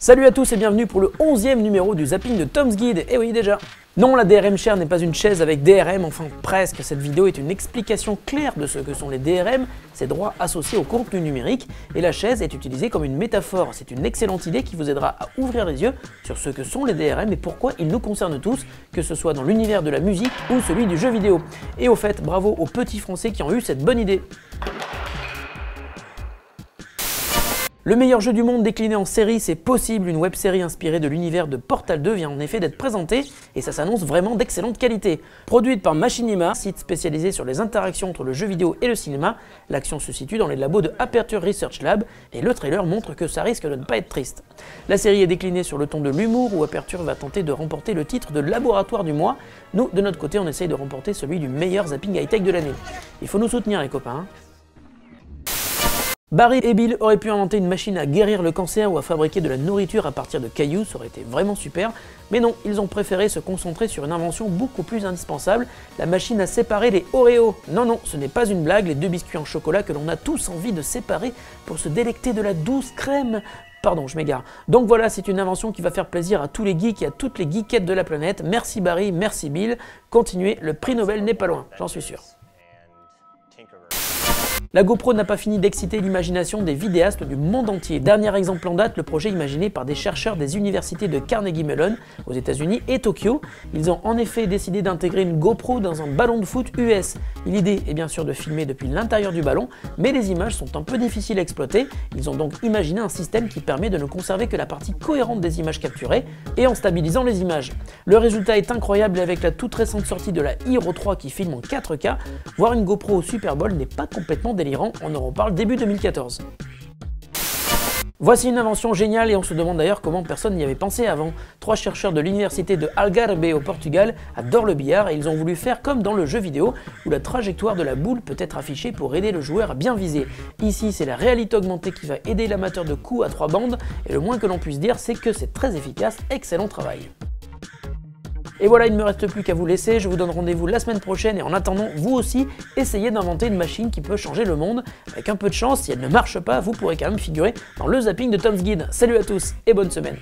Salut à tous et bienvenue pour le 11e numéro du zapping de Tom's Guide. Et oui déjà. Non, la DRM Chair n'est pas une chaise avec DRM, enfin presque. Cette vidéo est une explication claire de ce que sont les DRM, ces droits associés au contenu numérique, et la chaise est utilisée comme une métaphore. C'est une excellente idée qui vous aidera à ouvrir les yeux sur ce que sont les DRM et pourquoi ils nous concernent tous, que ce soit dans l'univers de la musique ou celui du jeu vidéo. Et au fait, bravo aux petits Français qui ont eu cette bonne idée. Le meilleur jeu du monde décliné en série, c'est possible. Une web-série inspirée de l'univers de Portal 2 vient en effet d'être présentée et ça s'annonce vraiment d'excellente qualité. Produite par Machinima, site spécialisé sur les interactions entre le jeu vidéo et le cinéma, l'action se situe dans les labos de Aperture Research Lab et le trailer montre que ça risque de ne pas être triste. La série est déclinée sur le ton de l'humour où Aperture va tenter de remporter le titre de laboratoire du mois. Nous, de notre côté, on essaye de remporter celui du meilleur zapping high-tech de l'année. Il faut nous soutenir les copains. Barry et Bill auraient pu inventer une machine à guérir le cancer ou à fabriquer de la nourriture à partir de cailloux, ça aurait été vraiment super, mais non, ils ont préféré se concentrer sur une invention beaucoup plus indispensable, la machine à séparer les Oreos. Non, ce n'est pas une blague, les deux biscuits en chocolat que l'on a tous envie de séparer pour se délecter de la douce crème. Pardon, je m'égare. Donc voilà, c'est une invention qui va faire plaisir à tous les geeks et à toutes les geekettes de la planète. Merci Barry, merci Bill, continuez, le prix Nobel n'est pas loin, j'en suis sûr. La GoPro n'a pas fini d'exciter l'imagination des vidéastes du monde entier. Dernier exemple en date, le projet imaginé par des chercheurs des universités de Carnegie Mellon aux États-Unis et Tokyo. Ils ont en effet décidé d'intégrer une GoPro dans un ballon de foot US. L'idée est bien sûr de filmer depuis l'intérieur du ballon, mais les images sont un peu difficiles à exploiter. Ils ont donc imaginé un système qui permet de ne conserver que la partie cohérente des images capturées et en stabilisant les images. Le résultat est incroyable et avec la toute récente sortie de la Hero 3 qui filme en 4K, voir une GoPro au Super Bowl n'est pas complètement délirant, on en reparle début 2014. Voici une invention géniale et on se demande d'ailleurs comment personne n'y avait pensé avant. 3 chercheurs de l'université de Algarve au Portugal adorent le billard et ils ont voulu faire comme dans le jeu vidéo où la trajectoire de la boule peut être affichée pour aider le joueur à bien viser. Ici c'est la réalité augmentée qui va aider l'amateur de coups à 3 bandes et le moins que l'on puisse dire c'est que c'est très efficace, excellent travail. Et voilà, il ne me reste plus qu'à vous laisser, je vous donne rendez-vous la semaine prochaine et en attendant, vous aussi, essayez d'inventer une machine qui peut changer le monde. Avec un peu de chance, si elle ne marche pas, vous pourrez quand même figurer dans le zapping de Tom's Guide. Salut à tous et bonne semaine.